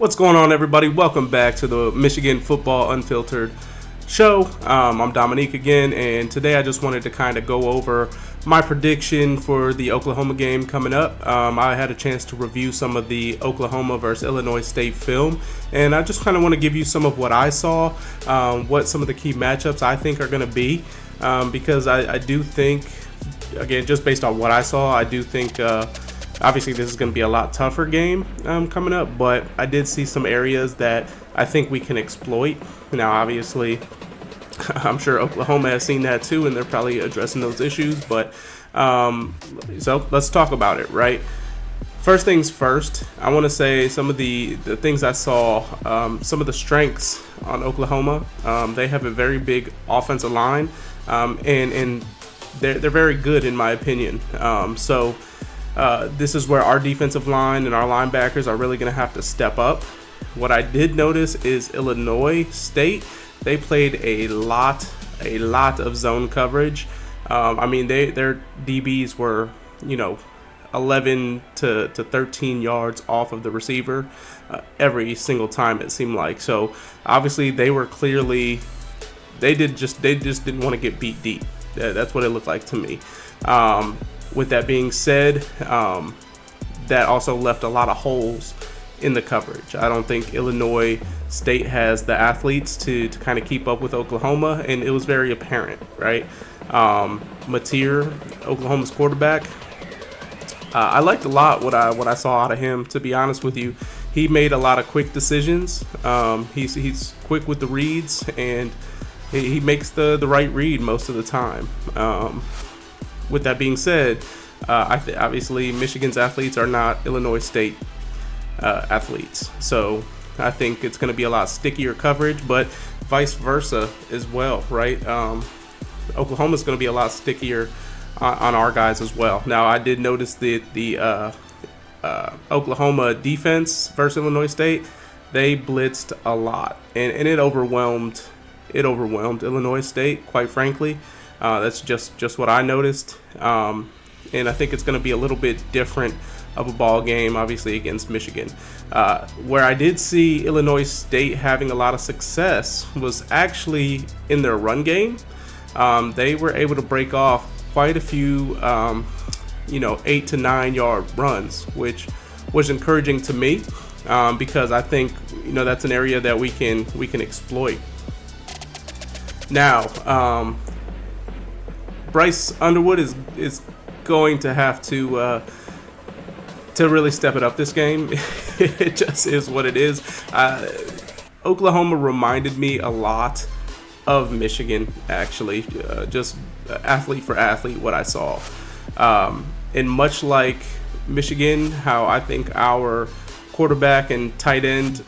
What's going on, everybody? Welcome back to the Michigan Football Unfiltered show. I'm Dominique again, and today I just wanted to kind of go over my prediction for the Oklahoma game coming up. I had a chance to review some of the Oklahoma versus Illinois State film, and I just kind of want to give you some of what I saw, what some of the key matchups I think are going to be, because I do think, again, just based on what I saw, I do think obviously this is going to be a lot tougher game coming up, but I did see some areas that I think we can exploit. Now, obviously, I'm sure Oklahoma has seen that too, and they're probably addressing those issues, but so let's talk about it, right? First things first, I want to say some of the things I saw, some of the strengths on Oklahoma. They have a very big offensive line, and they're very good in my opinion. This is where our defensive line and our linebackers are really going to have to step up. What I did notice is Illinois State, they played a lot of zone coverage. Their DBs were, 11 to 13 yards off of the receiver every single time, it seemed like. So obviously they just didn't want to get beat deep. That's what it looked like to me. With that being said, that also left a lot of holes in the coverage. I don't think Illinois State has the athletes to kind of keep up with Oklahoma, and it was very apparent, right? Mateer, Oklahoma's quarterback, I liked a lot what I saw out of him, to be honest with you. He made a lot of quick decisions. He's quick with the reads, and he makes the right read most of the time. With that being said, obviously Michigan's athletes are not Illinois State athletes. So I think it's going to be a lot stickier coverage, but vice versa as well, right? Oklahoma's going to be a lot stickier on our guys as well. Now, I did notice the Oklahoma defense versus Illinois State. They blitzed a lot, and it overwhelmed Illinois State, quite frankly. That's just what I noticed, and I think it's going to be a little bit different of a ball game, obviously, against Michigan. Where I did see Illinois State having a lot of success was actually in their run game. They were able to break off quite a few, 8 to 9 yard runs, which was encouraging to me, because I think that's an area that we can exploit. Now, Bryce Underwood is going to have to really step it up this game. It just is what it is. Oklahoma reminded me a lot of Michigan, actually, just athlete for athlete, what I saw. And much like Michigan, how I think our quarterback and tight end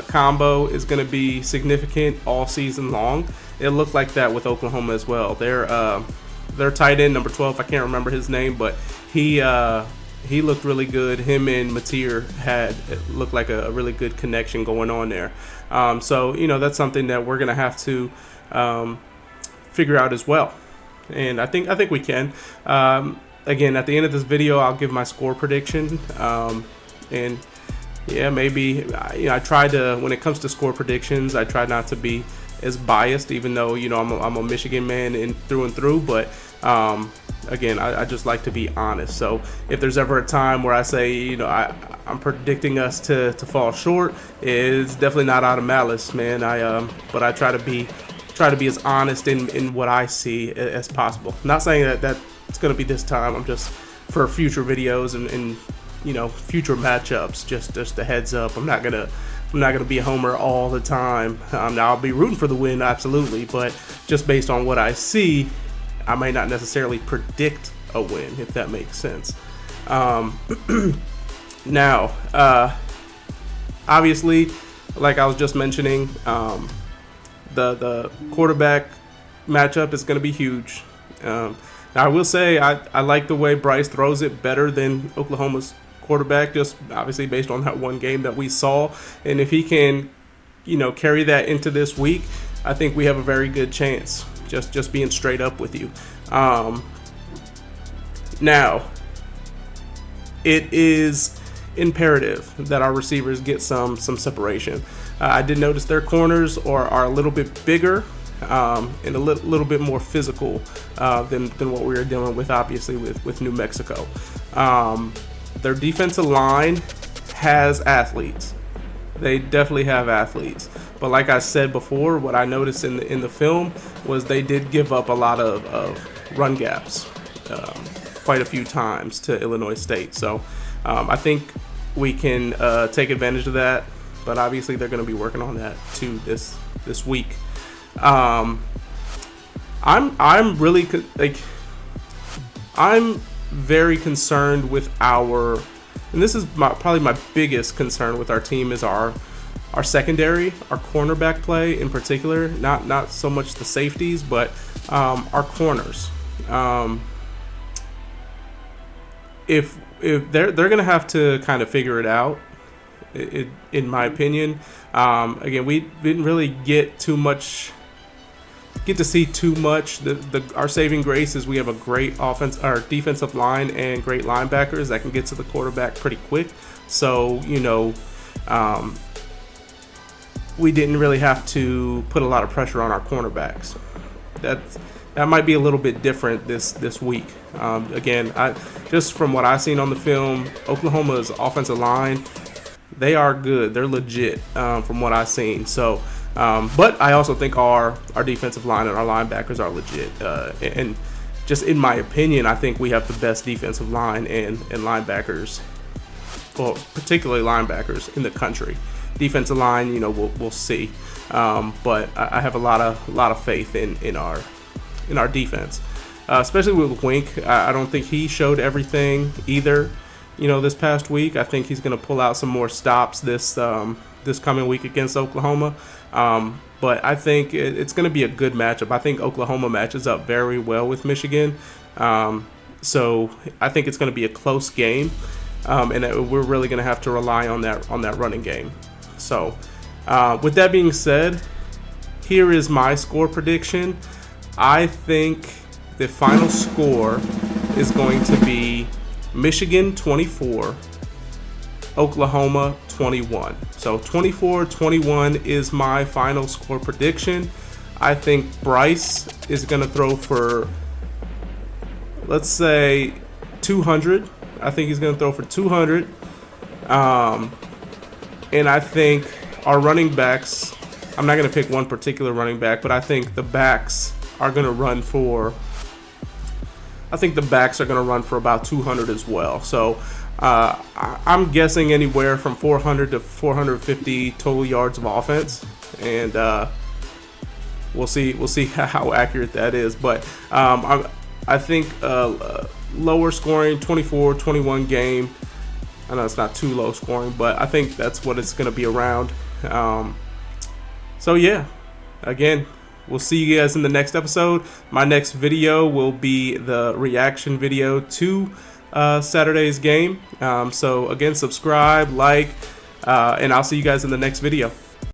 combo is going to be significant all season long, it looked like that with Oklahoma as well. Their tight end, number 12, I can't remember his name, but he looked really good. Him and Mateer looked like a really good connection going on there. So that's something that we're gonna have to figure out as well, and I think we can. Again, at the end of this video, I'll give my score prediction, and yeah, maybe I try to, when it comes to score predictions, I try not to be as biased, even though I'm a Michigan man through and through, but again, I just like to be honest. So if there's ever a time where I say I'm predicting us to fall short, it's definitely not out of malice, man. But I try to be as honest in what I see as possible. Not saying that it's going to be this time. I'm just, for future videos and future matchups, just a heads up. I'm not gonna be a homer all the time. Now, I'll be rooting for the win, absolutely, but just based on what I see, I might not necessarily predict a win, if that makes sense. Now, obviously, like I was just mentioning, the quarterback matchup is going to be huge. Now, I will say I like the way Bryce throws it better than Oklahoma's quarterback, just obviously based on that one game that we saw. And if he can, carry that into this week, I think we have a very good chance. Just being straight up with you. Now, it is imperative that our receivers get some separation. I did notice their corners are a little bit bigger and a little bit more physical than what we were dealing with, obviously, with New Mexico. Their defensive line has athletes. They definitely have athletes. But like I said before, what I noticed in the film was they did give up a lot of run gaps quite a few times to Illinois State. So I think we can take advantage of that. But obviously they're going to be working on that too this week. I'm really I'm very concerned with and this is probably my biggest concern with our team is our secondary, our cornerback play in particular. Not so much the safeties, but our corners. If they're going to have to kind of figure it out, in my opinion. Again, we didn't really get to see too much. Our saving grace is we have a great defensive line and great linebackers that can get to the quarterback pretty quick. So, we didn't really have to put a lot of pressure on our cornerbacks. That might be a little bit different this week. Again, just from what I've seen on the film, Oklahoma's offensive line, they are good. They're legit from what I've seen. So, but I also think our defensive line and our linebackers are legit. And just in my opinion, I think we have the best defensive line and linebackers, well, particularly linebackers in the country. Defensive line, we'll see. But I have a lot of faith in our defense, especially with Wink. I don't think he showed everything either. This past week, I think he's going to pull out some more stops this coming week against Oklahoma. But I think it's going to be a good matchup. I think Oklahoma matches up very well with Michigan. So I think it's going to be a close game, and we're really going to have to rely on that running game. So with that being said, here is my score prediction. I think the final score is going to be Michigan 24, Oklahoma 21. So 24-21 is my final score prediction. I think Bryce is going to throw for, let's say, 200. I think he's going to throw for 200. And I think our running backs, I'm not going to pick one particular running back, but I think the backs are going to run for about 200 as well. So I'm guessing anywhere from 400 to 450 total yards of offense, and we'll see how accurate that is. But I think lower scoring, 24-21 game. I know it's not too low scoring, but I think that's what it's going to be around. So yeah, again, we'll see you guys in the next episode. My next video will be the reaction video to Saturday's game. So again, subscribe, like, and I'll see you guys in the next video.